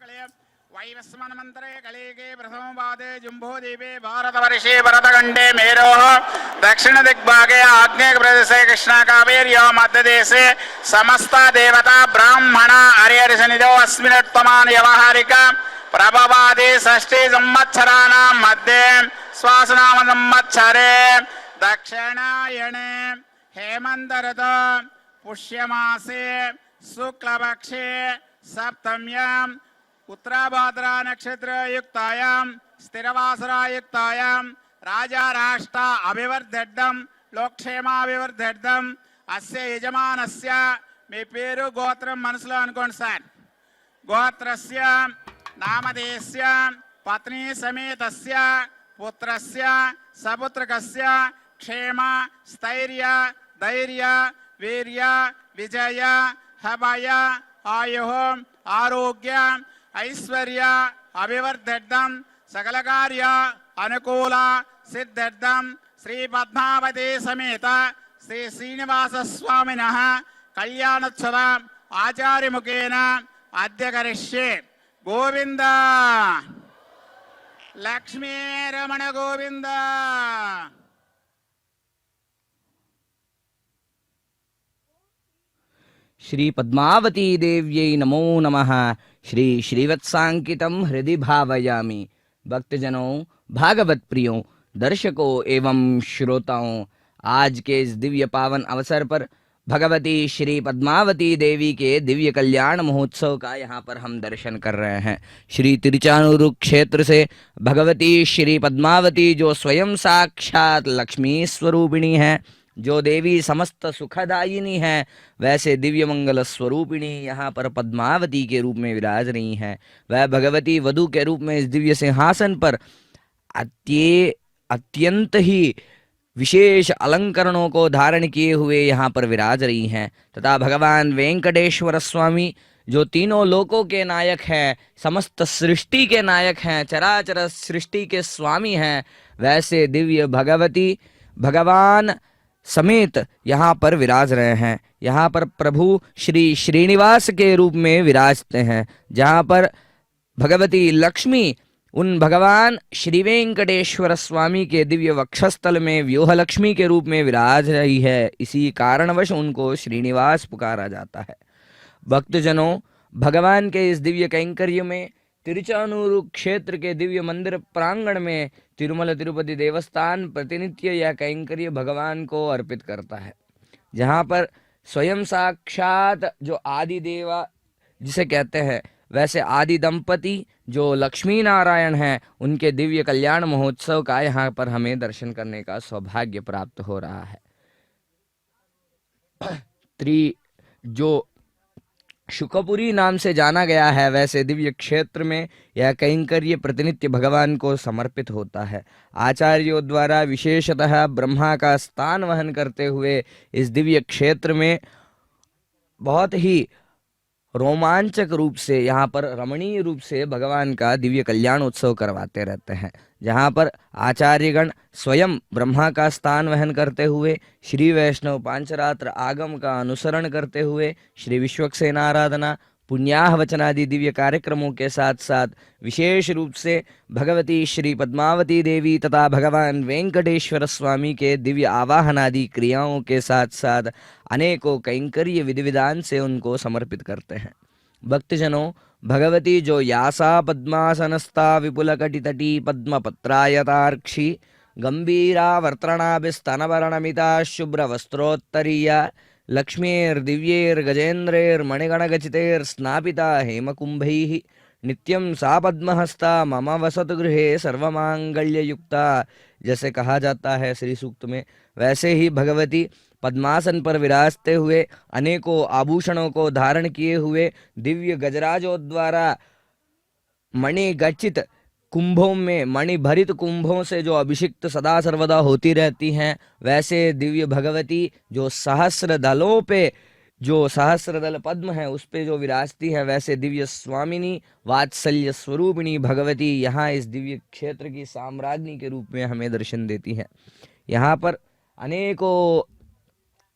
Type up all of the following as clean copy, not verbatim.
वैवस्वन्मन्त्रे कलिके प्रथमपादे जम्बूद्वीपे भारतवर्षे भरतखण्डे मेरोः दक्षिणदिग्भागे आग्नेयप्रदेशे कृष्णाकावेर्यो मध्यदेशे समस्ता देवता ब्राह्मणा हरिहरसनिधौ अस्मिन्नुत्तमान् व्यवहारिक प्रभवादि षष्ठी संवत्सराणां मध्ये श्वासनाम संवत्सरे दक्षिणायणे हेमन्तऋतौ पुष्यमासे शुक्लपक्षे सप्तम्यां उत्तराभाद्रा नक्षत्र युक्तायां स्थिरवासरायुक्तायां राजा राष्ट्र अभिवर्धेद्धं लोकक्षेमाभिवर्धेद्धं अस्य यजमानस्य మీ పేరు గోత్రం మనసులో అనుకోండి సార్. గోత్రస్య నామధేయస్య పత్ని సమేతస్య పుత్రస్య సపుత్రకస్య క్షేమ స్థైర్య ధైర్య వీర్య విజయ హభయ ఆయుః ఆరోగ్య ఐశ్వర్య అభివర్ధెద్ధం సకల కార్య అనుకూల సిద్ధెద్ధం శ్రీ పద్మావతి సమేత శ్రీ శ్రీనివాస స్వామినః కళ్యాణోత్సవ ఆచార్యముఖేన అద్య కరిష్యే. గోవింద లక్ష్మీరమణ గోవింద. श्री पद्मावती देव्यै नमो नमः. श्री श्रीवत्सांकितं हृदि भावयामि. भक्तजनों, भागवत प्रियों, दर्शकों एवं श्रोताओं, आज के इस दिव्य पावन अवसर पर भगवती श्री पद्मावती देवी के दिव्य कल्याण महोत्सव का यहाँ पर हम दर्शन कर रहे हैं. श्री तिरुचानूर क्षेत्र से भगवती श्री पद्मावती जो स्वयं साक्षात लक्ष्मी स्वरूपिणी है, जो देवी समस्त सुखदायिनी है, वैसे दिव्य मंगल स्वरूपिणी यहाँ पर पद्मावती के रूप में विराज रही हैं. वह भगवती वधू के रूप में इस दिव्य सिंहासन पर अत्यंत ही विशेष अलंकरणों को धारण किए हुए यहाँ पर विराज रही हैं. तथा भगवान वेंकटेश्वर स्वामी जो तीनों लोकों के नायक हैं, समस्त सृष्टि के नायक हैं, चराचर सृष्टि के स्वामी हैं, वैसे दिव्य भगवती भगवान समेत यहाँ पर विराज रहे हैं. यहाँ पर प्रभु श्री श्रीनिवास के रूप में विराजते हैं, जहाँ पर भगवती लक्ष्मी उन भगवान श्री वेंकटेश्वर स्वामी के दिव्य वक्षस्थल में व्यूह लक्ष्मी के रूप में विराज रही है. इसी कारणवश उनको श्रीनिवास पुकारा जाता है. भक्तजनों, भगवान के इस दिव्य कैंकर्य में तिरुचानूर क्षेत्र के दिव्य मंदिर प्रांगण में तिरुमल तिरुपति देवस्थान प्रतिनित्य यह कैंकर्य भगवान को अर्पित करता है, जहाँ पर स्वयं साक्षात जो आदि देवा जिसे कहते हैं, वैसे आदि दंपति जो लक्ष्मी नारायण हैं, उनके दिव्य कल्याण महोत्सव का यहाँ पर हमें दर्शन करने का सौभाग्य प्राप्त हो रहा है. जो शुकपुरी नाम से जाना गया है, वैसे दिव्य क्षेत्र में यह कैंकर्य प्रतिनित्य भगवान को समर्पित होता है. आचार्यों द्वारा विशेषतः ब्रह्मा का स्थान वहन करते हुए इस दिव्य क्षेत्र में बहुत ही रोमांचक रूप से, यहाँ पर रमणीय रूप से भगवान का दिव्य कल्याण उत्सव करवाते रहते हैं, जहाँ पर आचार्यगण स्वयं ब्रह्मा का स्थान वहन करते हुए, श्री वैष्णव पांचरात्र आगम का अनुसरण करते हुए, श्री विश्वक्सेन आराधना, पुण्याह वचनादि दिव्य कार्यक्रमों के साथ साथ विशेष रूप से भगवती श्री पद्मावती देवी तथा भगवान वेंकटेश्वर स्वामी के दिव्य आवाहन आदि क्रियाओं के साथ साथ अनेकों कैंकर्य विधि विधान से उनको समर्पित करते हैं. भक्तजनों, भगवती जो यासा पद्मासनस्था विपुलकटितटी पद्मपत्रायतार्क्षी गंभीरा वर्त्रणाभिस्तनवर्णमिता शुभ्रवस्त्रोत्तरीया लक्ष्मीर्दिव्यैर्गजेन्द्रैर्मणिगणगचितैर्स्नापिता हेमकुंभैः नित्यं सा पद्महस्ता मम वसतु गृहे सर्वमांगल्ययुक्ता, जैसे कहा जाता है श्री सूक्त में, वैसे ही भगवती पद्मासन पर विराजते हुए अनेकों आभूषणों को धारण किए हुए दिव्य गजराजों द्वारा मणिगचित कुंभों में, मणि भरित कुंभों से जो अभिषिक्त सदा सर्वदा होती रहती हैं, वैसे दिव्य भगवती जो सहस्र दलों पे, जो सहस्र दल पद्म है उस पे जो विराजती है, वैसे दिव्य स्वामिनी वात्सल्य स्वरूपिणी भगवती यहाँ इस दिव्य क्षेत्र की साम्राज्ञी के रूप में हमें दर्शन देती है. यहाँ पर अनेकों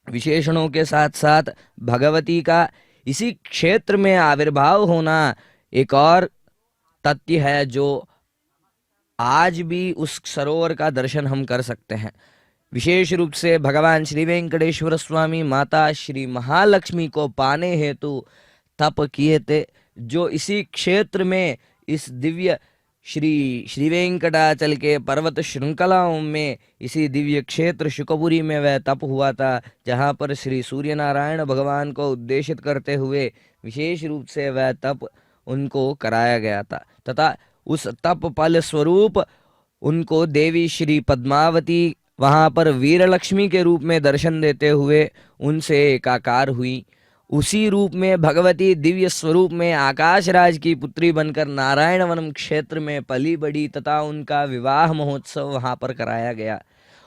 विशेषणों के साथ साथ भगवती का इसी क्षेत्र में आविर्भाव होना एक और तथ्य है जो आज भी उस सरोवर का दर्शन हम कर सकते हैं। विशेष रूप से भगवान श्री वेंकटेश्वर स्वामी माता श्री महालक्ष्मी को पाने हेतु तप किए थे, जो इसी क्षेत्र में इस दिव्य श्री वेंकटाचल के पर्वत श्रृंखलाओं में इसी दिव्य क्षेत्र शुकपुरी में वह तप हुआ था, जहाँ पर श्री सूर्य नारायण भगवान को उद्देशित करते हुए विशेष रूप से वह तप उनको कराया गया था, तथा उस तप फल स्वरूप उनको देवी श्री पद्मावती वहां पर वीरलक्ष्मी के रूप में दर्शन देते हुए उनसे एकाकार हुई। उसी रूप में भगवती दिव्य स्वरूप में आकाश राज की पुत्री बनकर नारायण वनम क्षेत्र में पली बड़ी तथा उनका विवाह महोत्सव वहां पर कराया गया।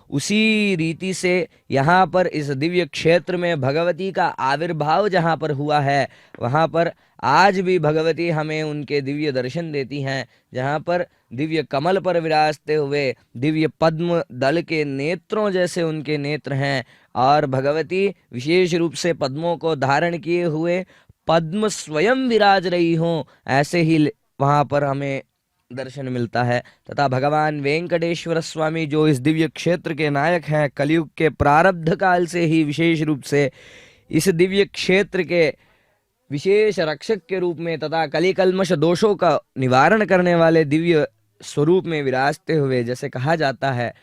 उसी रीति से यहाँ पर इस दिव्य क्षेत्र में भगवती का आविर्भाव जहाँ पर हुआ है, वहाँ पर आज भी भगवती हमें उनके दिव्य दर्शन देती हैं, जहाँ पर दिव्य कमल पर विराजते हुए दिव्य पद्म दल के नेत्रों जैसे उनके नेत्र हैं, और भगवती विशेष रूप से पद्मों को धारण किए हुए पद्म स्वयं विराज रही हों, ऐसे ही वहाँ पर हमें दर्शन मिलता है। तथा भगवान वेंकटेश्वर स्वामी जो इस दिव्य क्षेत्र के नायक हैं, कलयुग के प्रारब्ध काल से ही विशेष रूप से इस दिव्य क्षेत्र के विशेष रक्षक के रूप में तथा कलिकल्मष दोषों का निवारण करने वाले दिव्य स्वरूप में विराजते हुए, जैसे कहा जाता है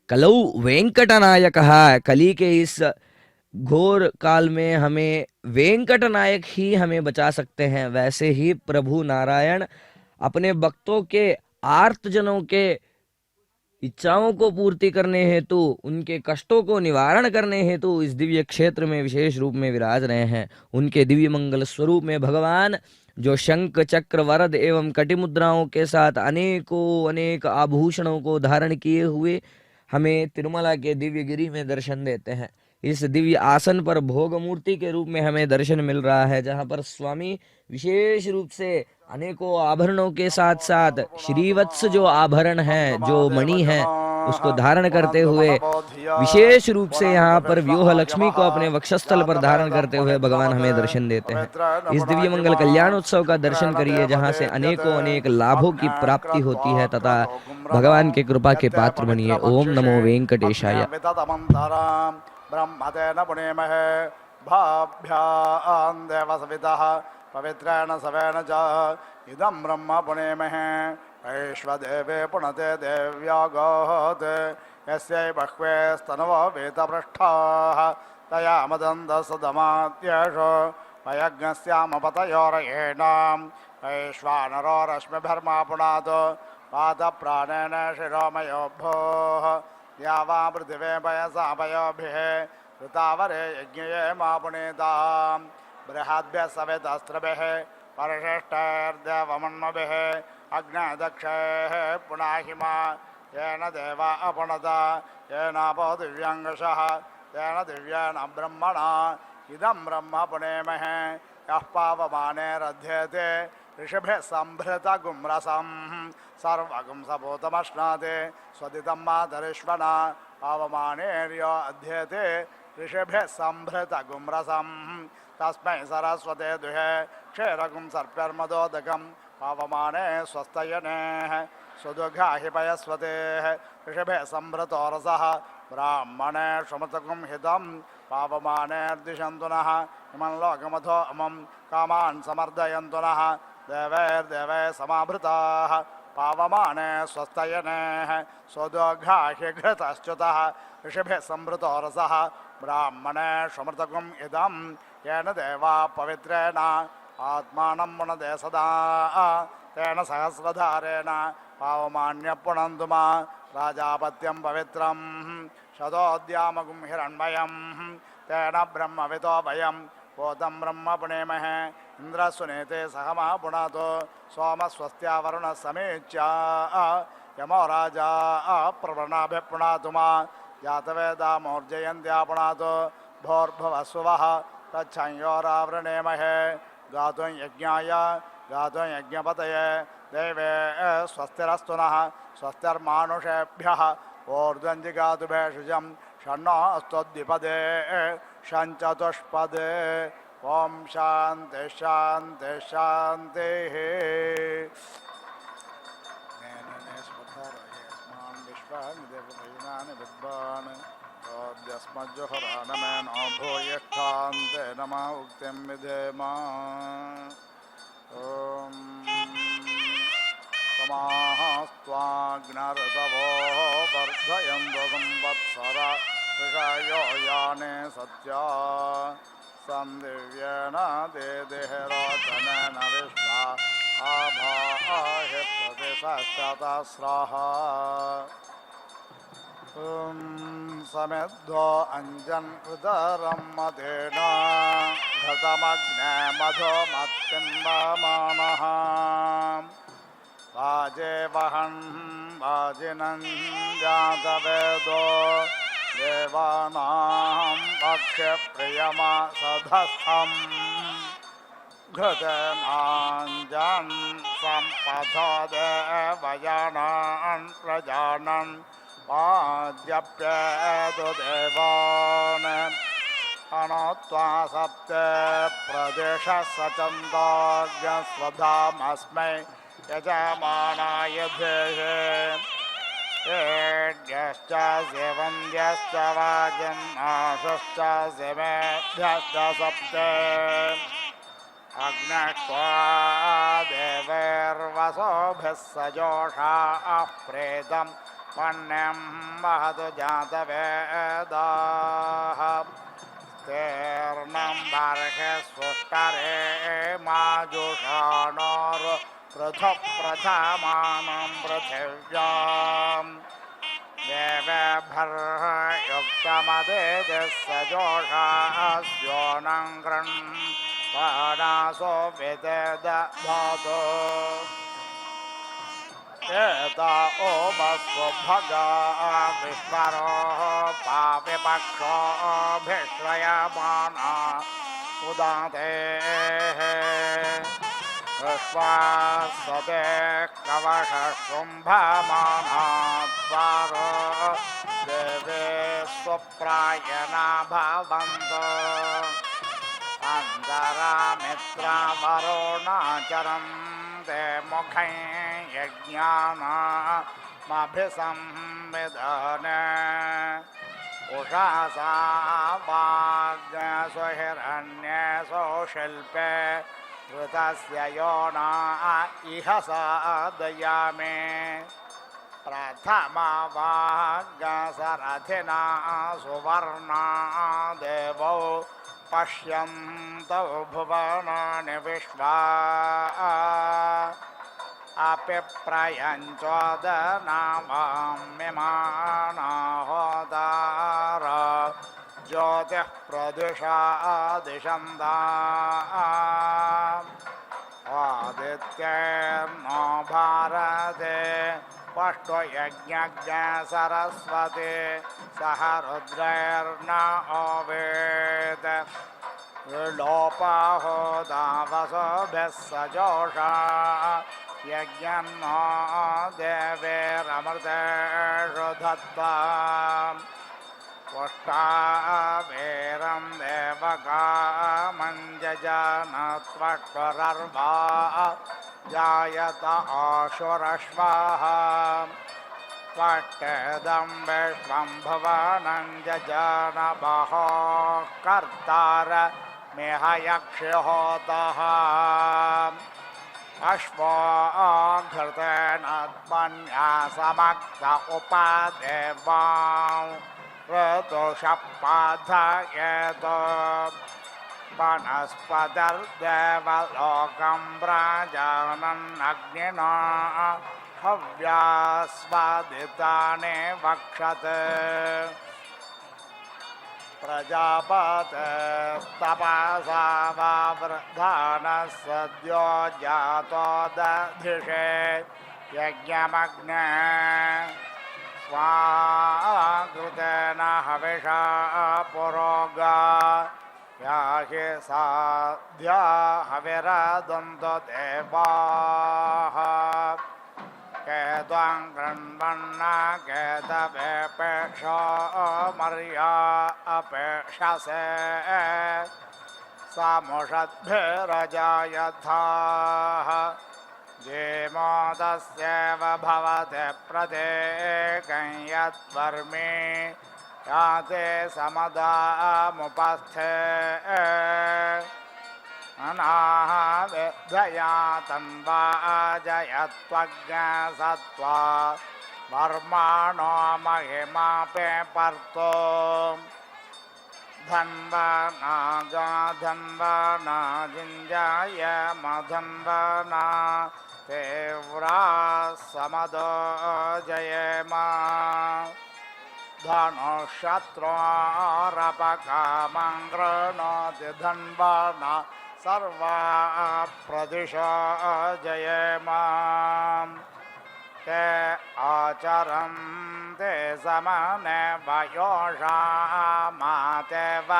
कलौ वेंकट नायक, कली के इस घोर काल में हमें वेंकट नायक ही हमें बचा सकते हैं, वैसे ही प्रभु नारायण अपने भक्तों के आर्तजनों के इच्छाओं को पूर्ति करने हेतु, उनके कष्टों को निवारण करने हेतु इस दिव्य क्षेत्र में विशेष रूप में विराज रहे हैं। उनके दिव्य मंगल स्वरूप में भगवान जो शंख चक्र वरद एवं कटिमुद्राओं के साथ अनेक आभूषणों को धारण किए हुए हमें तिरुमला के दिव्य गिरी में दर्शन देते हैं। इस दिव्य आसन पर भोग मूर्ति के रूप में हमें दर्शन मिल रहा है, जहाँ पर स्वामी विशेष रूप से अनेकों आभरणों के साथ साथ श्रीवत्स जो आभरण है, जो मणि है, उसको धारण करते हुए विशेष रूप से यहाँ पर व्यूह लक्ष्मी को अपने वक्षस्थल पर धारण करते हुए भगवान हमें दर्शन देते हैं। इस दिव्य मंगल कल्याण उत्सव का दर्शन करिए, जहाँ से अनेक लाभों की प्राप्ति होती है तथा भगवान के कृपा के पात्र बनिए। ओम नमो वेंकटेशाय। ब्रह्मतेन पुण्यमहे भाभ्यां देवसवितः पवित्रेण सवेन च इदं ब्रह्म पुण्यमहे वैश्वदेवे पुनते देव्यागोत् यस्यै बह्वे स्तनवो वेदपृष्ठाः तया मदन्तसदमात्येषु वयज्ञस्यामपतयोरयेणां वैश्वानरो रश्मिभिर्मा पुनातु पादप्राणेन शिरोमयोभोः यावा पृथिवे पयसा पयोभिः ऋतावरे यज्ञये मा पुनीताम् बृहद्भ्यः सवितस्त्रभिः परिशिष्टैर्देवमन्मभिः अग्नेदक्षैः पुनाहिमा येन देवा अपुनता येनापो दिव्याङ्गशः तेन दिव्येन ब्रह्मणा इदं ब्रह्म पुनेमहे यः पावमानेरध्येते ऋषिभिः सम्भृतगुम्रसं सर्वगुं सपूतमश्नाते स्वदितं मातरिष्वना पावमानेर्यो अध्येते ऋषिभिः सम्भृतगुम्रसं तस्मै सरस्वते दुहे क्षीरगुं सर्प्यर्मदोदकं पावमाने स्वस्तयनेः सुदुघाहि पयस्वतेः ऋषिभिः सम्भृतोरसः ब्राह्मणे श्रुमतगुं हितं पावमानेर्दिशन्तु नः इमं लोकमथो अमं कामान् समर्दयन्तु नः देवैर्देवैः समाभृताः पावमाने स्वस्तयनेः स्वदोघाहि घृतश्च्युतः ऋषिभिः सम्भृतोरसः ब्राह्मणे श्रुमतगुं इदं येन देवा पवित्रेण आत्मानं पुनदे सदा तेन सहस्रधारेण पावमान्य पुनन्तु मा राजापत्यं पवित्रं शतोद्यामगुं हिरण्मयं तेन ब्रह्मविदो भयं पोतं ब्रह्म पुणेमहे इन्द्रस्वनेते सहमा पुनातो सोमस्वस्त्या वरुणः समीच्या यमो राजा प्रवृणाभिः पुनातु मा जातवेदा मोर्जयन्त्या पुनातो भोर्भुवस्वः तच्छंयोरावृणेमहे गातुं यज्ञाय गातुं यज्ञपतये देवे स्वस्तिरस्तु नः स्वस्तिर्मानुषेभ्यः ऊर्ध्वञ्जिगातु भेषजं षण्णो अस्तुद्विपदे षञ्चतुष्पदे ॐ शान्ति शान्ति शान्तिः। विदेवैनानि विद्वान् तोद्यस्मज्जुहरानमेनो भूयिष्ठान्ते नमः उक्तिं विधेम ॐ समास्त्वाग्नर्तवो वर्धयन्तो संवत्सरा ऋषयो याने सत्या सन्दिव्येन देदेहरोचनेन विश्वा आभाहि प्रतिशतस्राः समेद्धो अञ्जन् उदरं मतेन घृतमग्ने मधो मत्तिन्वमानः वाजे वहन् वाजिनं जातवेदो देवानां भक्ष्यप्रियमासधस्थम् घृतनाञ्जन् सम्पथो देवयानान् प्रजानन् वाद्यप्येतु देवान् अनोत्वा सप्त प्रदेशः सचन्दोऽज्ञस्वधामस्मै यजमानाय धेये येड्यश्च सेवन्द्यश्च वाजन्नाशश्च सेवेभ्यश्च सप्त अग्नक्त्वा देवैर्वसोभिः सजोषाः प्रेतम् पुण्यं महतु जातवेदाः स्तेर्नं बर्हे सुष्टरे माजुषाणोर् पृथुप्रथमानं पृथिव्यां देवेभ्यर्युक्तमदेजः सजोषास्योनं गृह्णासो विदधातु एता ओमस्वभगा विश्वरो पापिपक्षो भिश्रयमाना उदाते विश्वासते कवशशुम्भमाना द्वारो देवे स्वप्रायणा भवन्तु अन्तरामित्रावरुणाचरम् ते मुखै यज्ञानामभिसंविधान उषासा वाग्स्वहिरण्यसो शिल्पे ऋतस्य योना इह सादयामे प्रथमा वाग्सरथिना सुवर्णा देवौ पश्यन्तौ भुवनानि विश्वा अपि प्रयञ्चोदनामाम्यमानाहोदार ज्योतिः प्रदिशा दिशन्दा आदित्यैर्नो भारते पष्टयज्ञज्ञ सरस्वती सह रुद्रैर्न अवेद लोपाहोदावसोभिः सजोषा यज्ञन्नो देवेरमृतेषु धत्ता पुष्टावेरं देवकामञ्जनत्वक्वरर्वा जायत आशुरश्वाः त्वष्टेदं विश्वं भुवनं जजानबहो कर्तार मेह यक्षहोतः अश्वो घृतेन त्वन्यासमक्त उपदेवां ऋतुषपाधयेतो वनस्पतिर्देवलोकं व्रजानन्नग्निना हव्यास्वादितानि वक्षते प्रजापतिस्तपसा वावृधानः सद्यो जातो दधिषे यज्ञमग्ने स्वाकृतेन हविषा पुरोगा याहि साध्या हविरदन्तो देवाः केत्वां गृह्णन्ना केतवेपेक्षो मर्या अपेक्षसे सामुषद्भिरजायथाः जेमोदस्येव भवति प्रत्येकं यद्वर्मे याते समदामुपस्थे अनाह विद्धया तन्वा जयत्वज्ञसत्त्वा वर्माणो महिमापे पर्तो धन्वना गाधन्वना जिञ्जाय मधन्वना तीव्रा समदो जयेमा धनुशत्रोरपकामं गृह्णाति धन्वना सर्वा प्रदिशो जयेमा ते आचरन्ते समने वयोषा मातेव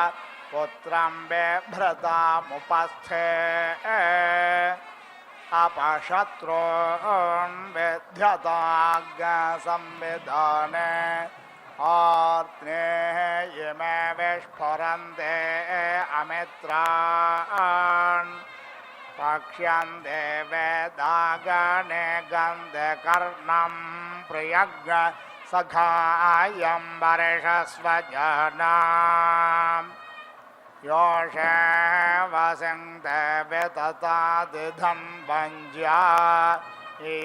पुत्रं बिभ्रतामुपस्थे अपशत्रून् विध्यताज्ञसंविधाने आर्त्नेः इमे विस्फुरन्ते अमित्रान् पक्ष्यन्ते वेदागणे गन्धकर्णं प्रियज्ञ सखायं वर्षस्वजनाम् योषे वसन्ते विततादिधन्वञ्ज्या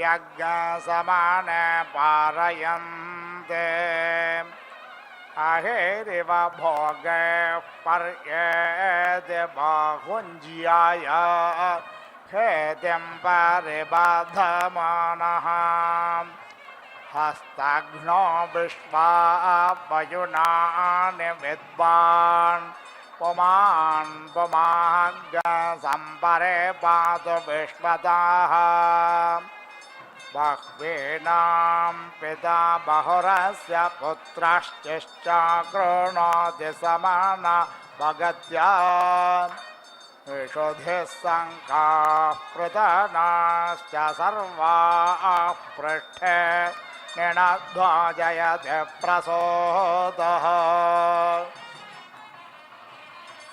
यज्ञसमाने पारयन्ते अहेरिव भोगे पर्येति बाहुञ्ज्याय हेतिं परिबधमानः हस्तघ्नो विश्वा वयुनानि विद्वान् पुमान् पुमाग्सम्परे पातु विश्वतः बह्वीनां पिता बहुरस्य पुत्रश्चिश्चाकृणोति समना भगत्या विशुधिः शङ्काः पृतनाश्च सर्वाः पृष्ठे निनध्वजयति प्रसूतः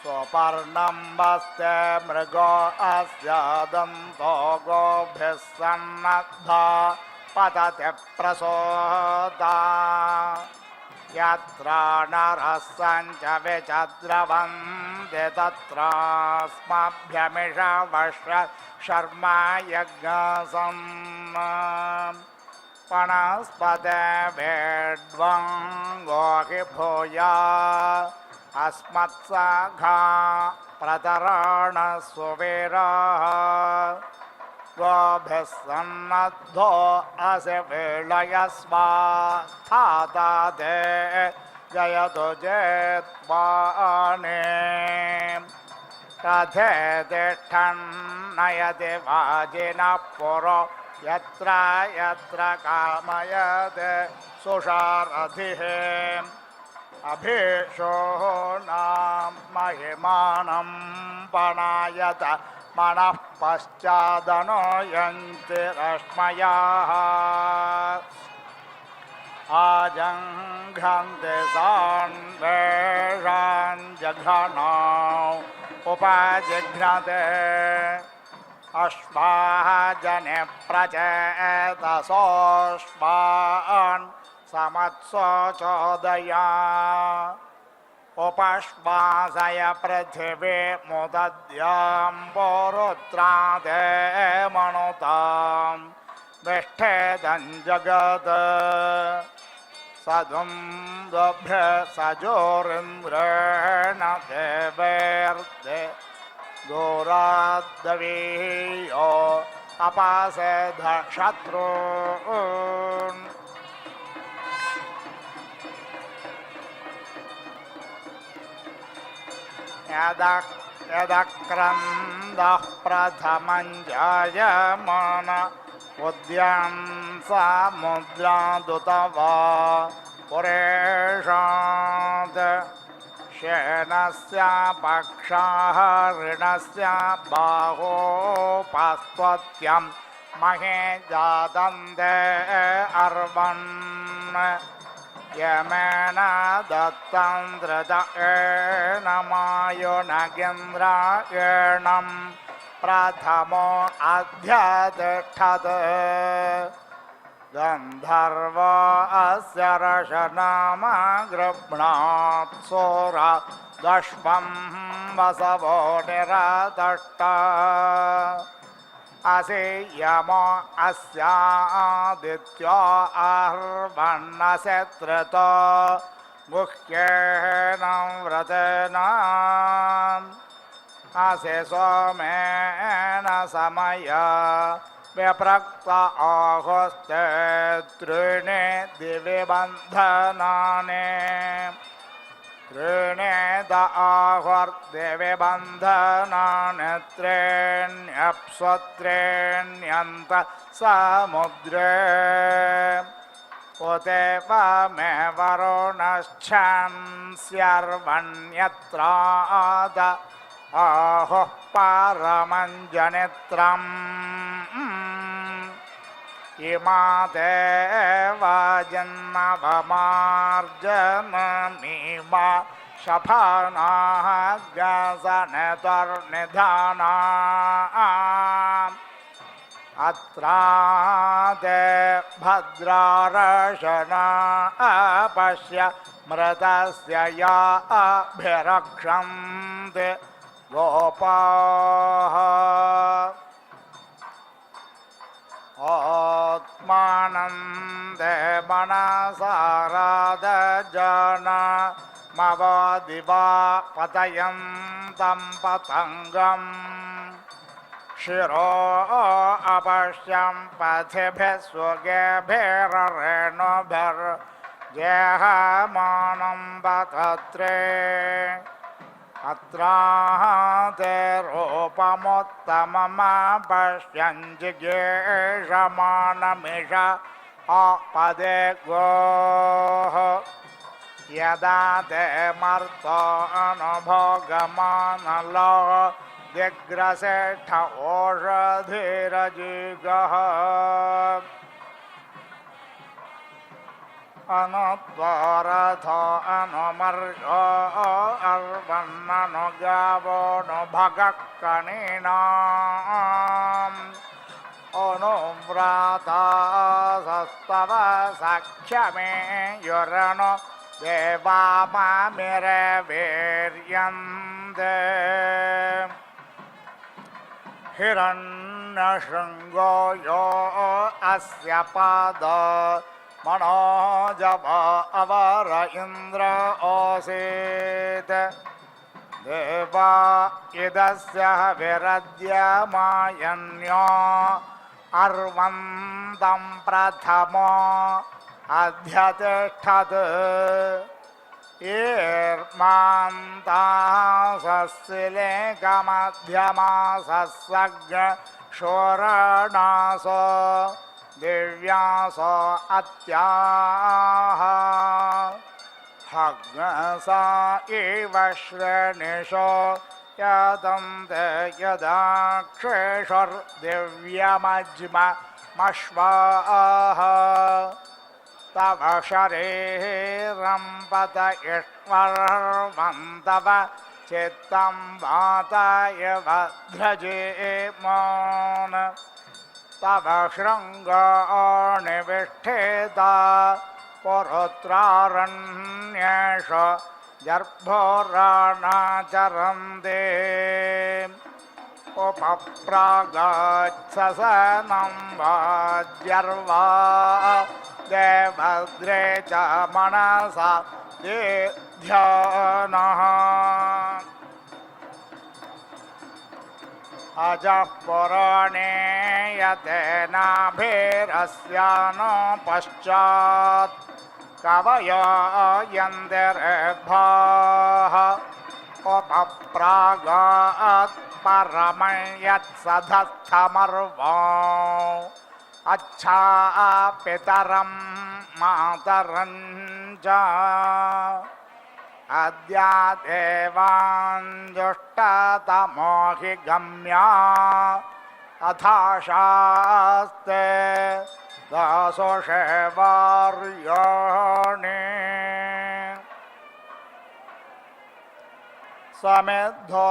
स्वपर्णं वस्ते मृगो अस्य दन्तो गोभिः सन्नद्धा पतति प्रसूता यत्र नरः सञ्च विचद्रवन्ति तत्रास्मभ्यमिषवश्र शर्मा यज्ञसन् पणस्पते वेड्वं गोहि भूया अस्मत्सखा प्रतराण सुवीरः गोभिः सन्नद्धो असि वीळयस्वा स्थाता ते जयतु जेत्वानि रथे तिष्ठन्नयति वाजिनः पुरो यत्र यत्र कामयते सुषारथिः अभीषोः नाम महिमानं पणायत मनः पश्चादनुयन्ति रश्मयाः आजङ्घन्ति सान्वेषान् जघ्नौ उपजिघ्नते अश्वाः जने प्रचेतसोऽश्वान् समत्सो चोदया उपश्वासय पृथिवी मुदद्यां पोरुत्रादे मनुतां विष्ठेदं जगत् सदुन्दभ्य सजोरिन्द्रेण देवैर्दे दूराद्दवीयो अपासेध शत्रून् यदक्रन्दः प्रथमं जायमान उद्यां समुद्रादुतवा पुरेषात् शेनस्य पक्षाः ऋणस्य बाहोपस्त्वत्यं महे जातन्ते अर्वन् यमेन दत्तं धृतेन मायुनगेन्द्रायणं प्रथमो अध्यतिष्ठत् गन्धर्व अस्य रशनाम गृह्णात् सोर दष्पं वसवो निरतष्ट असेयमो अस्यादित्यो अर्वन्नशत्रुत गुह्येन व्रतेन असे सोमेन समय विप्रक्त आहुस्ते त्रीणि दिवि बन्धनानि त्रीणेद आहुर्दिवि बन्धनानि त्रीण्यप्स्वत्रीण्यन्त समुद्रे उदेव मे वरुणश्चान्स्यर्वण्यत्राद आहुः परमञ्जनित्रम् इमा देवा जन्मवमार्जनमीमा शफानाः गसनतुर्निधाना अत्रादे भद्रारशना अपश्य मृतस्य या अभिरक्षन्ते गोपाः आत्मानन्दे मनसाराधजना मवदिवा पतयन्तं पतङ्गम् शिरो अपश्यं पथिभिः स्वगेभिरेणुभिर्जेहमानं बतत्रे अत्राते रूपमुत्तममपश्यञ्जिगेषमानमिष आपदे गोः यदा ते मर्तो अनुभोगमानलो दिग्रसेष्ठ ओषधिरजिगः अनुद्वारथ अनुमर्गो अर्वन्ननुगावो नुभगक्कणीनाम् अनुव्रातासस्तव सख्यमे युरणो देवामामिरे वीर्यन्ते हिरण्यशृङ्गो यो अस्य पाद मनोजव अवर इन्द्र ओसीत् देवा इदस्य विरद्यमायन्यो अर्वन्तं प्रथमो अध्यतिष्ठत् ईर्मान्तासस्सिलेकमध्यमासस्सग् शोरणासो दिव्यासो अत्याः हग्नसा इव श्रेणिषो यदन्ते यदाक्षेषुर्दिव्यमज्मश्वाः तव शरीरं पत इष्वर्वन्तव चित्तं वाताय भद्रजेमोन् तव शृङ्गानिविष्ठेता पुरुत्रारण्येषु जर्भोराणाचरन्ते उपप्रागात्ससनं वाज्यर्वा देवद्रे च मनसा ध्यानः अजः पुराणे यतेनाभिरस्यानो पश्चात् कवयो यन्दिरेद्भाः उपप्रागात् परमं यत्सधस्थमर्वो अच्छा पितरं मातरं च अद्या देवाञ्जुष्टतमो हि गम्या तथा शास्ते दासोषे वार्याणि समिद्धो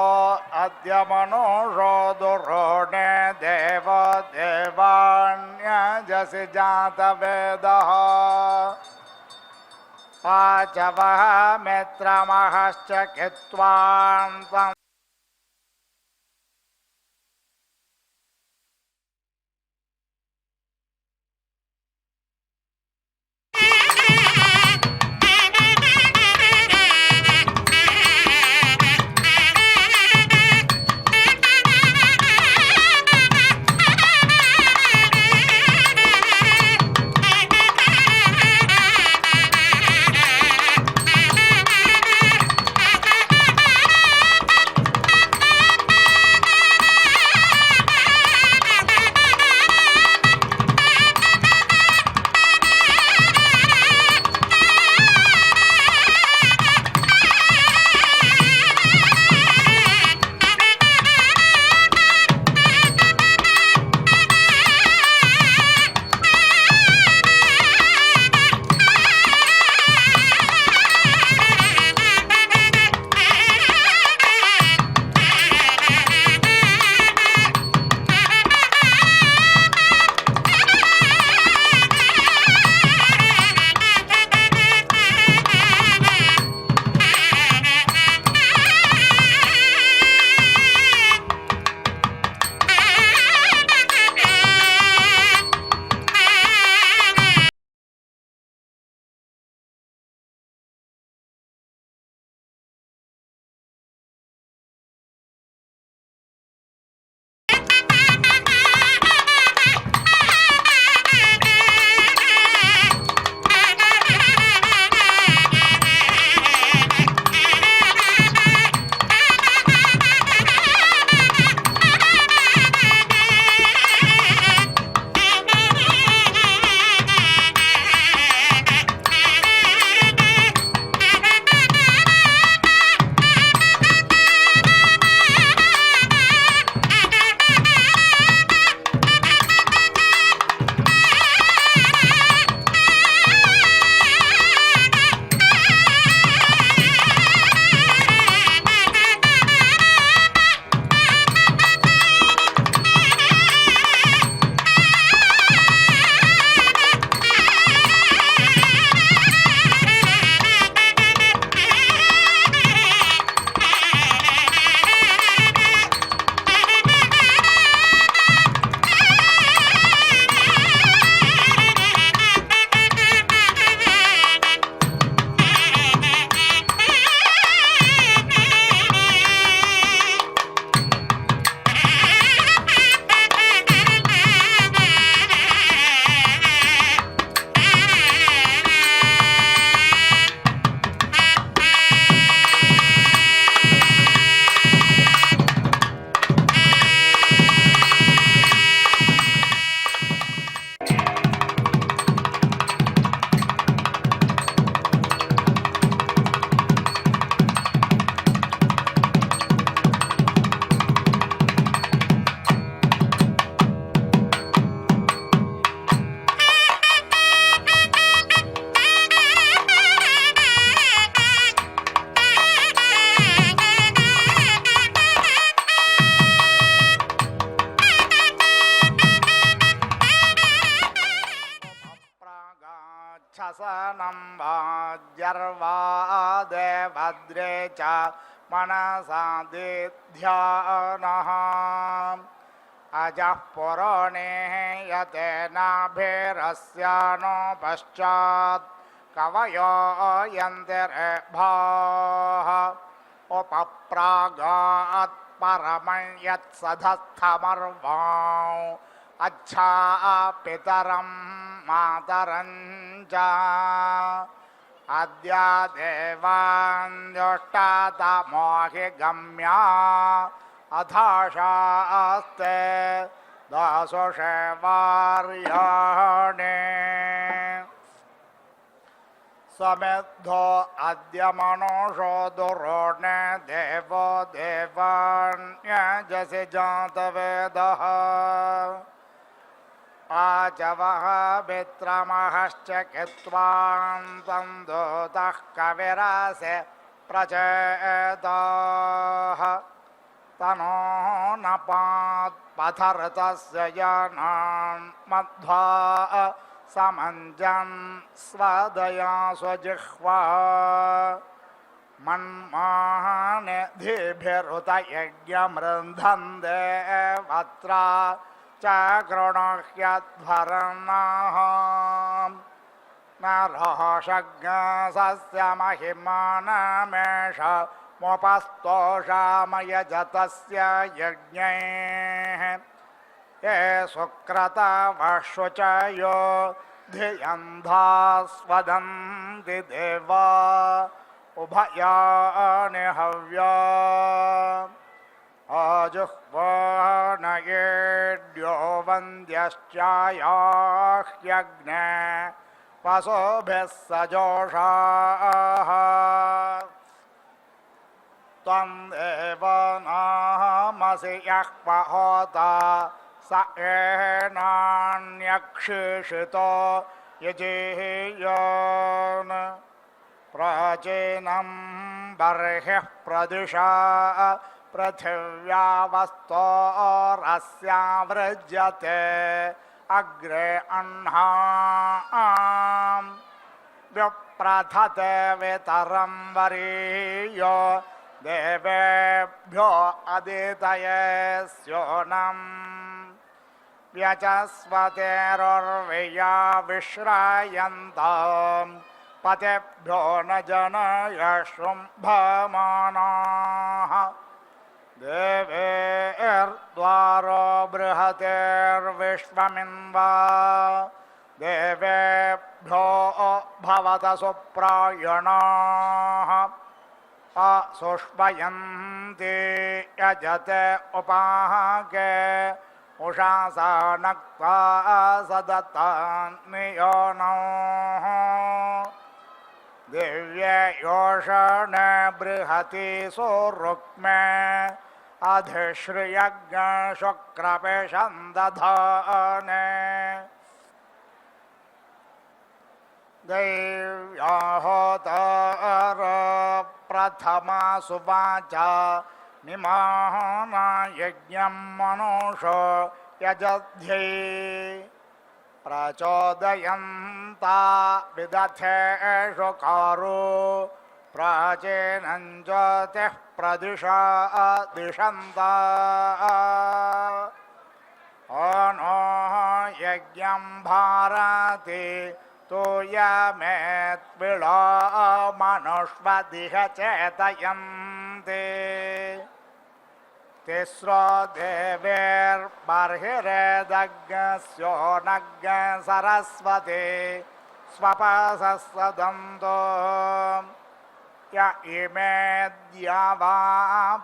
अद्य मनोषो दुरोणे देव देवान्यजसि जातवेदः पाचवः मित्रमहश्च कित्वान् त्वं छसनं वाज्यर्वादे भद्रे च मनसा दिध्यानः अजः पुराणे यतेनाभिरस्यानो पश्चात् कवयो यन्तिरेभाः उपप्रागात् परमं यत्सधस्थमर्वां अच्छा पितरं मातरं च अद्य देवान्योष्टातमोहिगम्या अथाशास्ते दासोषेवार्याणे समिद्धो अद्य मनोषो दुरोणे देवो देवान्यजसि जातवेदः आचवः मित्रमहश्च कित्वां तं दूतः कविरासे प्रचेदाः तनो न पात्पथर्तस्य जनान् मध्वा समञ्जन् स्वदया स्वजिह्वा मन्मानिधिभिरुत यज्ञमृन्धन्दे वत्रा च गृणह्यध्वरणाः न रोषज्ञस्य महिमानमेष मुपस्तोषामयजतस्य यज्ञैः ये सुक्रतवशुचयो धियन्धास्वदन्ति देवा उभयानि हव्या आजुह्वानयेड्यो वन्द्यश्चायाह्यग्ने वसुभिः सजोषाः त्वं देव नामसि यः पहोता स एनान्यक्षिषितो यजेयान् प्राचीनं बर्हिः प्रदिशा पृथिव्यावस्तोरस्यावृज्यते अग्रे अह्नाम् विप्रथते वितरं वरीयो देवेभ्यो अदितये स्योनम् व्यचस्वतेरुर्विया विश्रायन्तम् पतेभ्यो न जनय शुम्भमानाः देवेर्द्वारो बृहतेर्विश्वमिन्वा देवेभ्यो भवत सुप्रायणाः असुष्वयन्ति यजते उपाहके उषासा नक्ता सदतान्नियोनः दिव्ये योषणे बृहति सुरुक्मे अधिश्रियज्ञ शुक्रपेशं दधाने दैव्याहोतर प्रथमा सुवाचा निमाना यज्ञं मनुषो यजध्यै प्रचोदयन्ता विदथेषु कारो प्राचीनं ज्योतिः प्रदिशा दिशन्ता अनो यज्ञं भारति तूयमेत्पिळो मनुष्वदिह चेतयन्ति तिस्रो देवेर्बर्हिरेदग्स्यो नग् सरस्वती स्वपसदन्तो य इमेद्या वा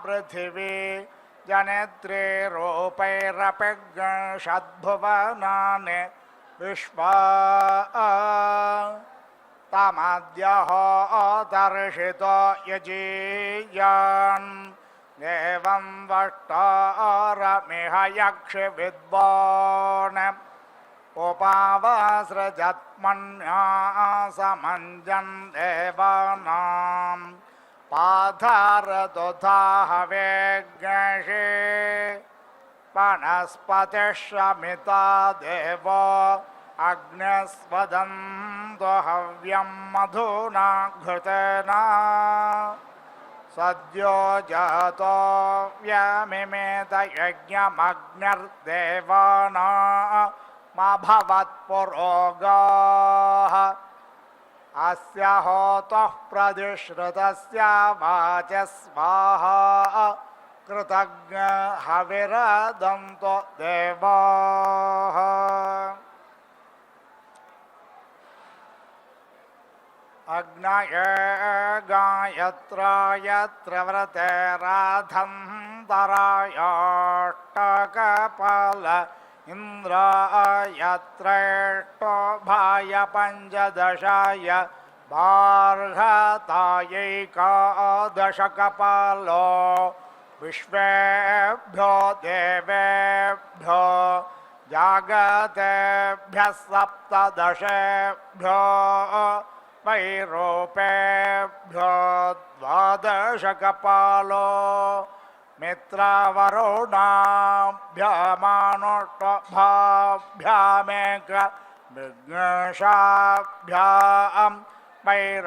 पृथिवी जनित्रीरूपैरपिषद्भुवनानि विश्वा तमद्यहो दर्शितो यजीयान् देवं वष्टारमिह यक्षिविद्वान् उपावसृजत्मन्यासमञ्जन् देवानां पाथारतुधाहवेज्ञषे वनस्पतिश्रमिता देवो अग्निस्वदन्तो हव्यं मधुना घृतेन सद्यो जातो व्यमिमेत यज्ञमग्निर्देवानामभवत्पुरोगाः अस्य होतः प्रतिश्रुतस्य वाचः स्वाहा कृतज्ञ हविरदन्तो देवाः अग्नये गायत्रायत्र व्रते राधन्तरायाष्टकपाल इन्द्रायत्रेष्टो भाय पञ्चदशाय बार्हतायैकादशकपालो विश्वेभ्यो देवेभ्यो जागतेभ्यः सप्तदशेभ्यो वैरूपेभ्यो द्वादशकपालो मित्रावरुणाभ्यामानुष्टभाभ्यामेक विघ्नेशाभ्यां वैराजाभ्यां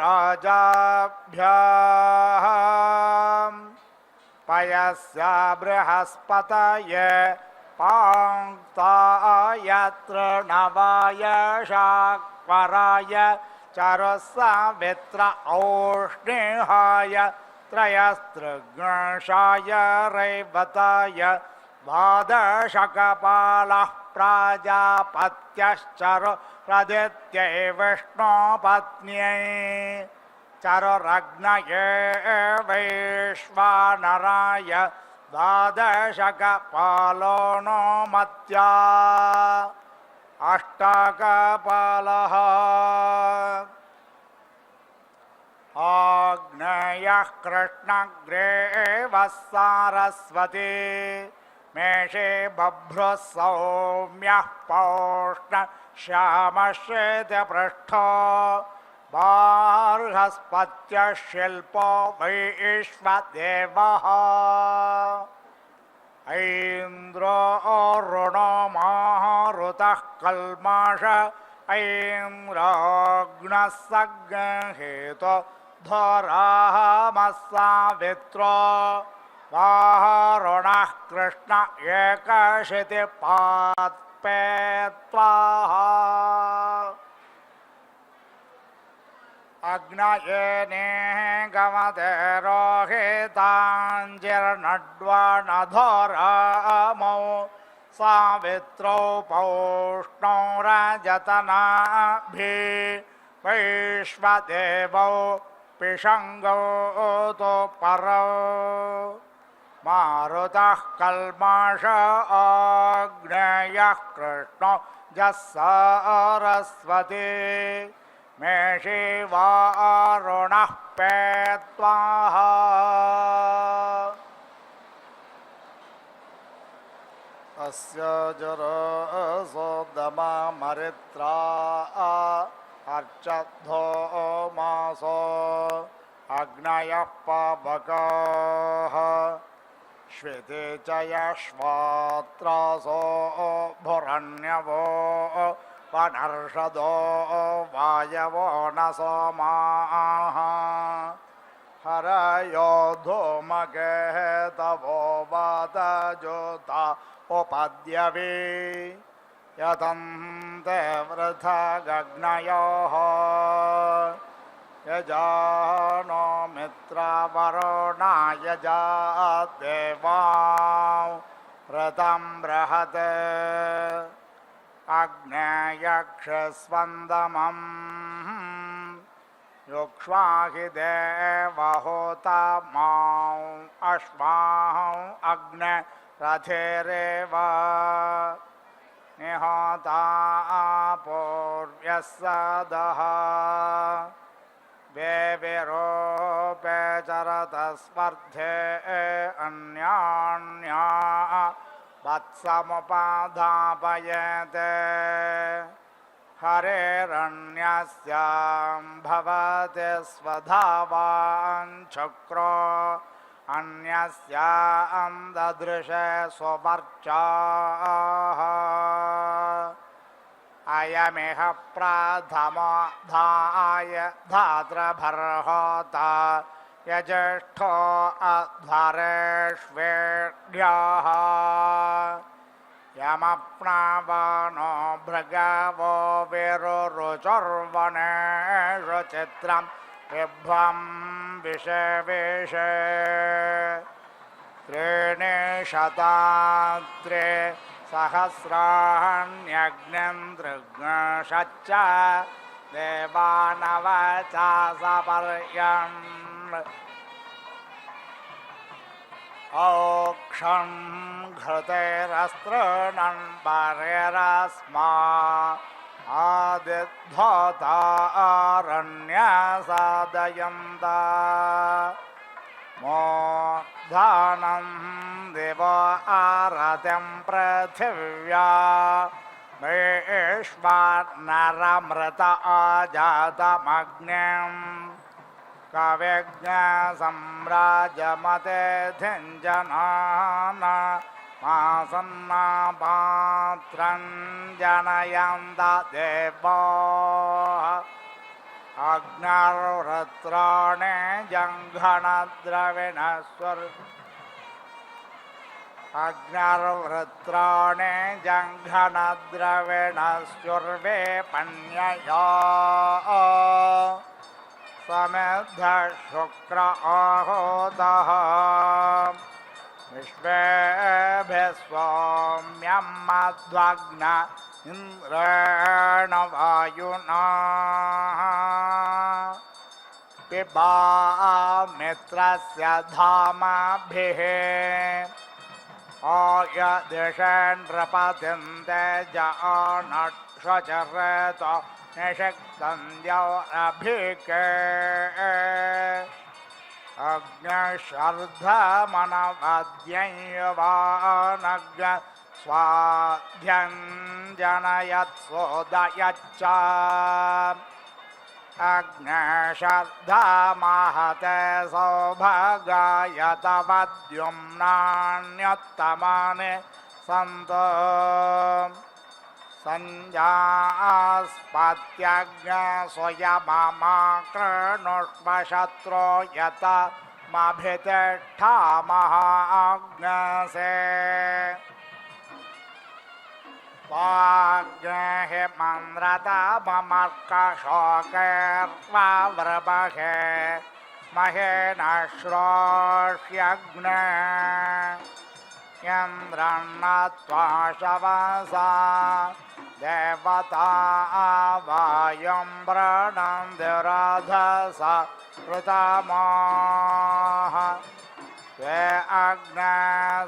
पयस्य बृहस्पतये पाङ्क्ताय तृणवाय शाक्वराय चरसावित्र औष्णिहाय त्रयस्त्रिगुंशाय रैवताय द्वादशकपालः प्राजापत्यश्चरो प्रदित्यै विष्णुपत्न्यै चरुरग्नये वैश्वानराय द्वादशकपालो नो मत्या अष्टकपालः आग्नेयः कृष्णग्रेवः सारस्वती मेषे बभ्रुः सौम्यः पौष्ण श्यामश्वेतपृष्ठो बृहस्पत्यः शिल्पो वैश्वदेवः ऐन्द्रो अरुणो मारुतः कल्माष ऐन्द्राग्नः सगृहीतो धरामस्सावित्रो वारुणः कृष्ण एकशितिपात्पे त्वाः अग्नयेने गमते रोहिताञ्जिर्नड्वनधोरामौ सावित्रौ पौष्णौ रजतनाभि वैश्वदेवौ पिशङ्गौ तु परौ मारुतः कल्माष आग्नेयः कृष्णो जस्सरस्वती मेषे वारुणः पेत्वाः अस्य जरसोदमा मरित्रा अर्चद्धो मासो अग्नयः पावकः श्वेते च यश्वात्रासो भुरण्यवो वनर्षदो वायवो न सोमाः हरयो धूमकेतवो वातजोता उपद्यवे यतन्ते वृथा गग्नयोः यजानो मित्रावरुणा यजादेवां व्रतं बृहत् अग्नेयक्षस्वन्दमम् युक्ष्वाहि देवहोता मां अश्वाहं अग्ने रथेरेव निहोता पूर्व्यः सदः वेविरूपे चरतस्पर्धे अन्यान्या वत्समुपाधापयेते हरेरन्यस्यां भवति स्वधावाञ्चक्रो अन्यस्यां ददृशे स्वपर्चाः अयमिह प्रथमो धाय धातृभर्होता यज्येष्ठो अध्वरेष्वेढ्यः यमप्नावानो भृगवो विरुरुचर्वणेषु चित्रं विभ्वं विषेवेशे त्रीणि शतात्रे सहस्राण्यग्निन्द्रघ्नश्च देवानवचा सपर्यन् औक्षं घृतेरस्तृणन् परेरस्मा आदिद्धोतारण्यसादयन्त मोधानं दिव आरतिं पृथिव्या वैश्वानरमृत आजातमग्निं कविज्ञसम्राजमतेऽधिञ्जनान मासन्नापात्रं जनयन्त देवाः अग्निर्वृत्राणि जङ्घनद्रविणस्वर् अग्निर्वृत्राणि जङ्घनद्रविणस्युर्वे पन्यया समिद्ध शुक्र आहोतः विश्वेभिः सौम्यं मध्वग्न इन्द्रेण वायुना पिबा मित्रस्य धामभिः आयदिषेन्द्रपतिं तेजानक्षचरेत निषिक्तं द्यौरभिके अग्निशर्धमनवद्यैवानग् स्वाध्यं जनयत्सोदयच्च अग्निशर्धमहते सौभगायतवद्युम्नान्योत्तमानि सन्तो संजास्पत्यग्नस्वयममाकृणुष्वशत्रो यत मभितिष्ठामहाग्नसे वाग्नेः मन्त्रतममर्कशोकैर्वावृभहे महेन श्रोष्यग्ने इन्द्रन्नत्वा शवसा देवता वायुं प्रणन्दिरधस ऋतमाः स्वे अग्ने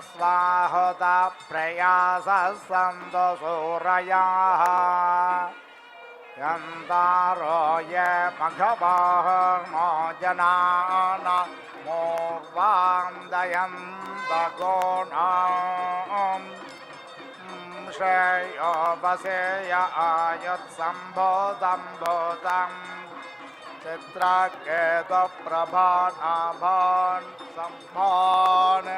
स्वाहुत प्रयासः सन्तु सूरयाः यन्तारो ये मघवाहनो जनान मूर्वान्दयन्तगोणाम् श्रेयो वसेय आयुत्सम्भूतं भूतं चित्रकेतुप्रभानाभान् सम्भान्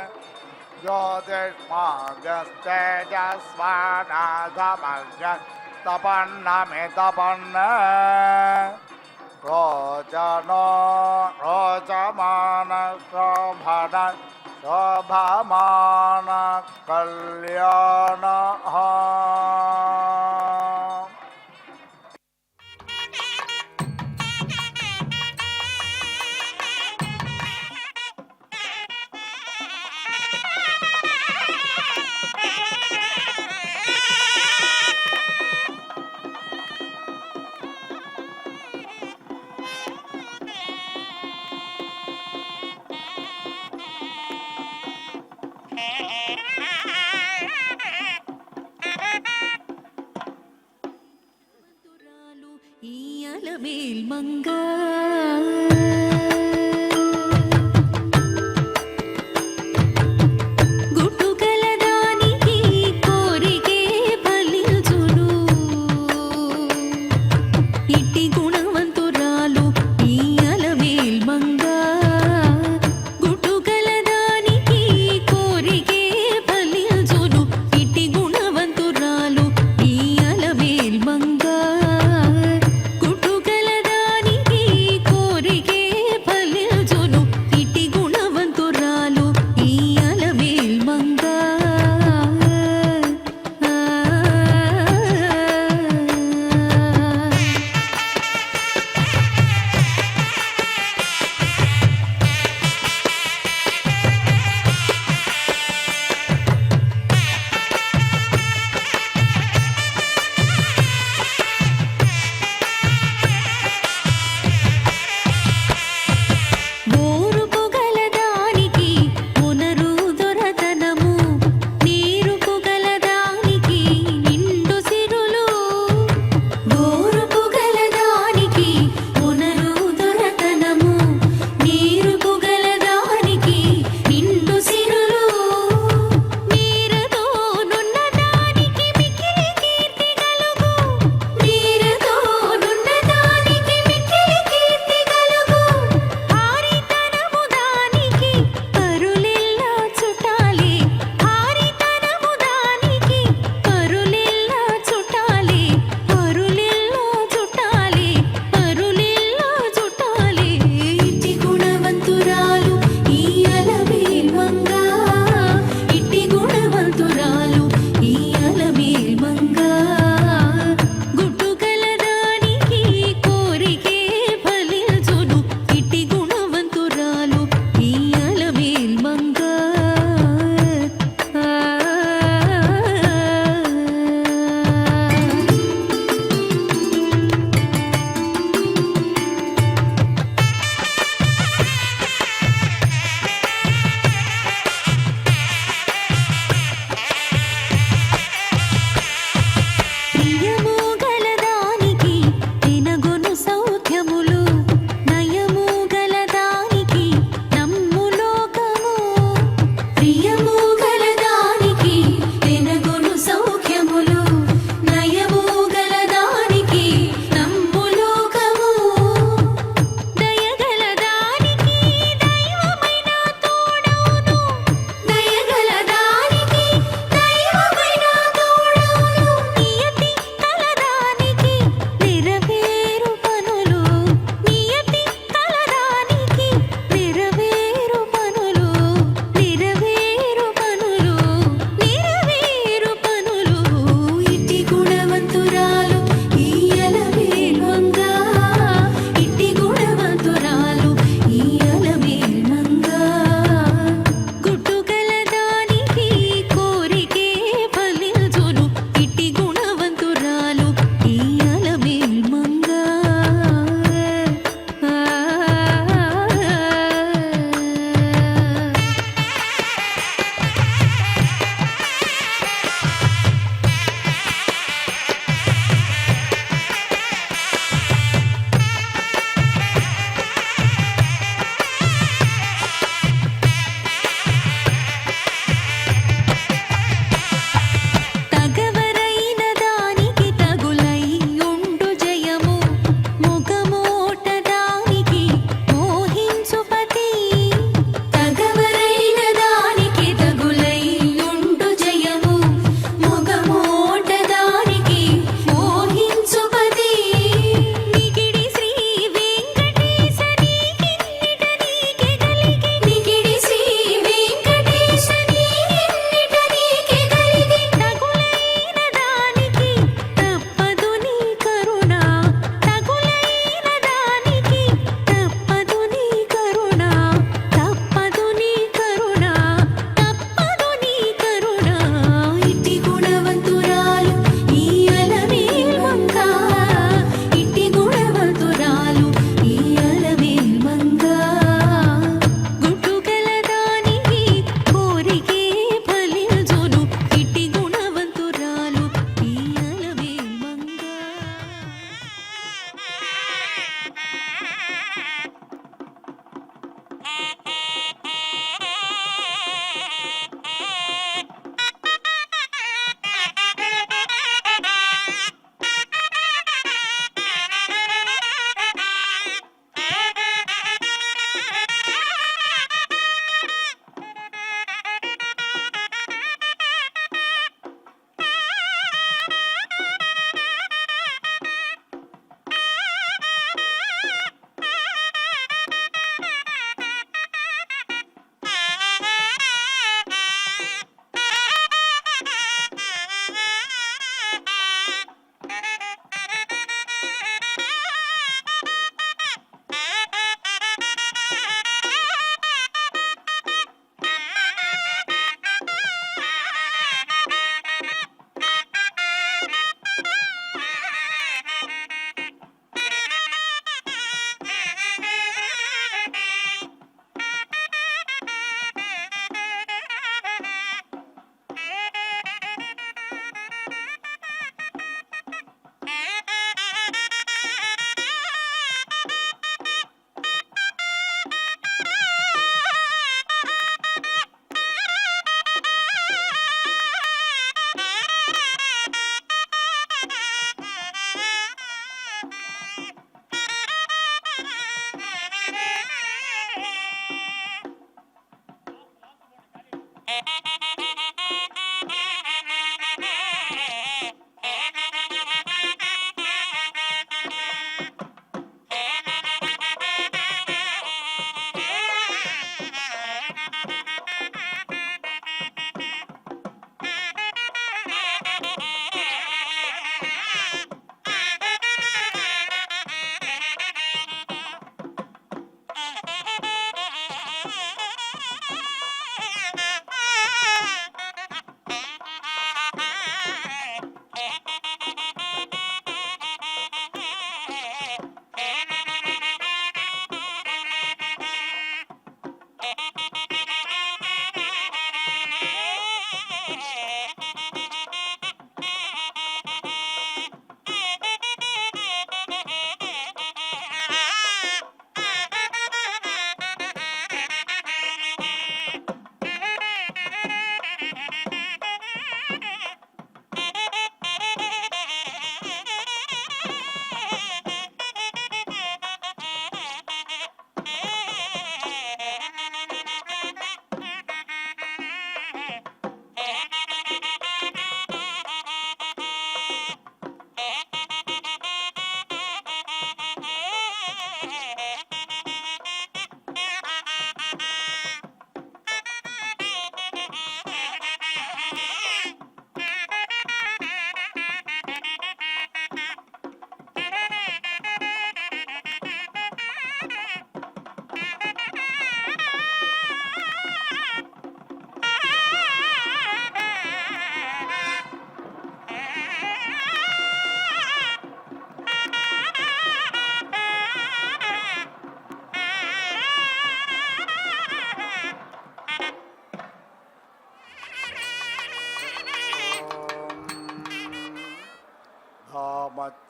ज्योतिष्मागस्तेजस्वानाथमग्तपन्नमितपन्न रोचनो रोचमान शोभन शोभमान कल्याणः ఈయలమేల్ మంగా గుట్టుగలదానికి కోరికే ఫలించును ఇట్టి గుణవంతురాలు ఈయలమేల్ మంగా గుట్టుగలదానికి కోరికే ఫలించును ఇట్టి గుణవంతురాలు ఈయలమేల్ మంగా గుట్టుగలదానికి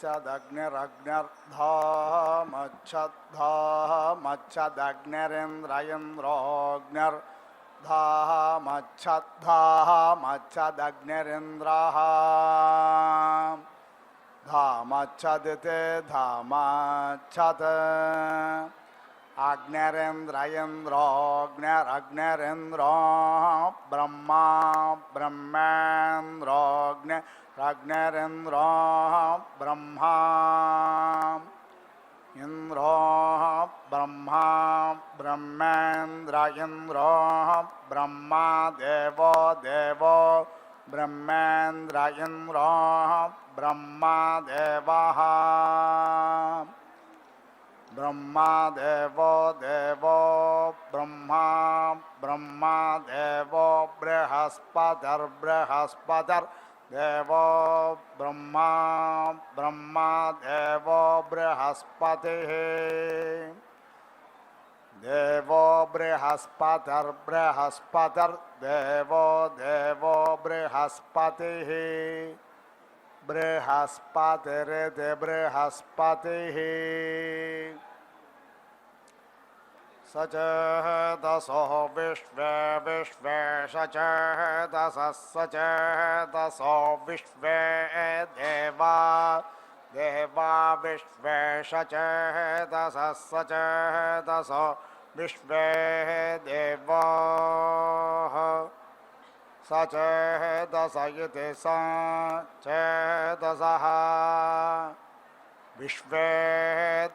धामच्छद्धमच्छद्धमच्छद्धग्निरिन्द्रः धामच्छदिते धामच्छत् अग्निरिन्द्रयन्द्रोऽग्निरग्निरिन्द्रो ब्रह्मा ब्रह्मेन्द्रोऽग्निरग्निरिन्द्रो ब्रह्मा इन्द्रो ब्रह्मा ब्रह्मेन्द्र इन्द्रो ब्रह्मा देवो देवो ब्रह्मेन्द्र इन्द्रो ब्रह्मा देवः ब्रह्मा देवो देवो ब्रह्मा ब्रह्मा देवो बृहस्पतिर्बृहस्पतिर्देवो ब्रह्मा ब्रह्मा देवो बृहस्पतिः देवो बृहस्पतिर्बृहस्पतिर्देवो देवो बृहस्पतिः बृहस्पतिरिति बृहस्पतिः स च दशो विश्वे विश्वे स च दशः स च दशो विश्वे देवा देवा विश्वे स च दशः स च दशो विश्वे देवाः स च दश इति स च दशः विश्वे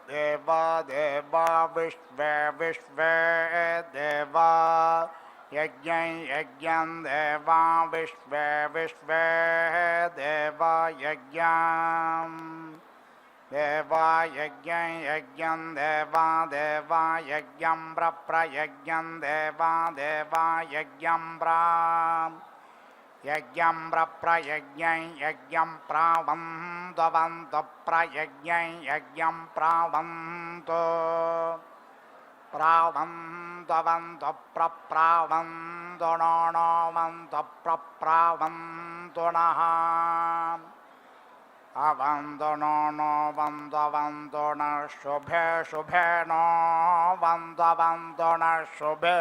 देवा देवा विश्वे विश्वे देवा यज्ञं यज्ञं देवा विश्वे विश्वे देवा यज्ञं देवा यज्ञं यज्ञं देवा देवा यज्ञं प्रयज्ञं देवा देवा यज्ञं यज्ञं प्रयज्ञं यज्ञं प्रावन्तवन्तो प्रयज्ञं यज्ञं प्रावन्तो प्रावन्तवन्तो प्रप्रावन्तो णवन्तो प्रप्रावन्तो नः अवन्तो णवन्तो न शुभे शुभे णवन्तो न शुभे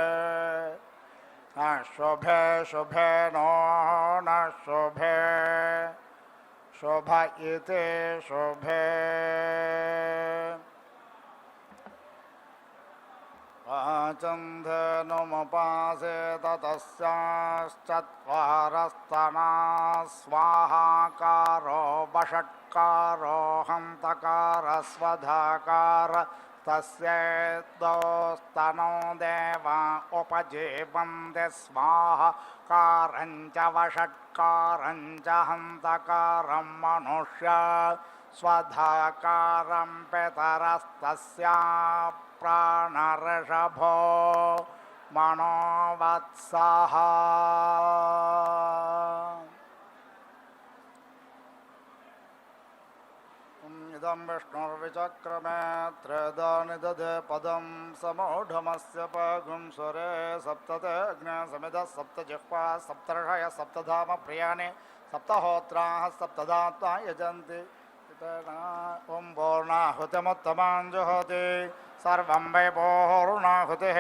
न शुभे शुभे नो न शुभे शुभ इति शुभे पाचन्धनुमुपासेत तस्याश्चत्वारस्तना स्वाहाकारो वषट्कारो हन्तकार स्वधाकार तस्येदोस्तनो देवा उपजीवन्ति स्वाहाकारञ्च वषट्कारं च हन्तकारं मनुष्य स्वधाकारं पितरस्तस्या प्राणऋषभो मनोवत्सः इदं विष्णुर्विचक्रमे त्रेदानि दधे पदं समूढमस्य पगुं सुरे सप्तते अग्ने समिधः सप्तजिह्वा सप्तर्षयः सप्तधाम प्रियाणि सप्तहोत्राः सप्तदात्मा यजन्ति ॐ पूर्णाहुतिमुत्तमां जुहोति सर्वं वै पूर्णाहुतिः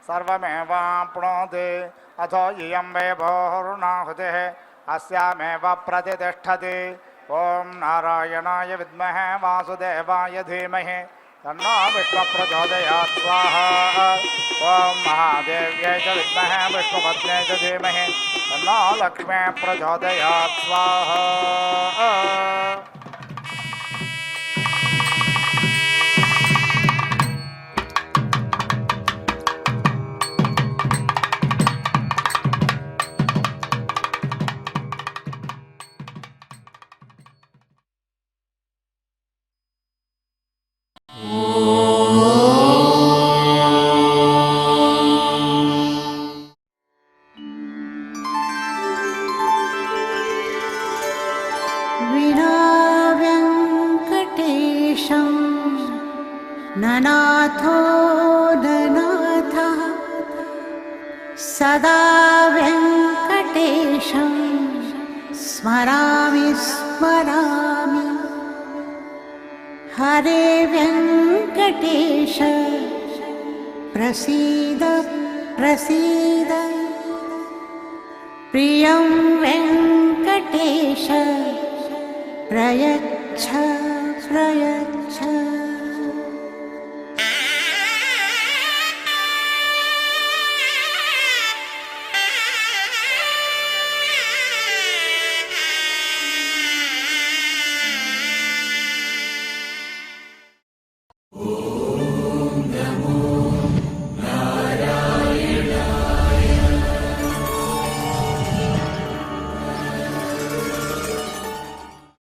सर्वमेवाप्नोति अथो इयं वै पूर्णाहुतिः अस्यामेव प्रतिष्ठति ॐ नारायणाय विद्महे वासुदेवाय धीमहि तन्नो विष्णुः प्रचोदयात् स्वाहा ॐ महादेव्यै च विद्महे विष्णुपत्न्यै च धीमहि तन्नो लक्ष्मीः प्रचोदयात् स्वाहा ननाथो ननाथः सदा वेङ्कटेशं स्मरामि स्मरामि हरे वेङ्कटेश प्रसीद प्रसीद प्रियं वेङ्कटेश प्रयच्छ प्रयच्छ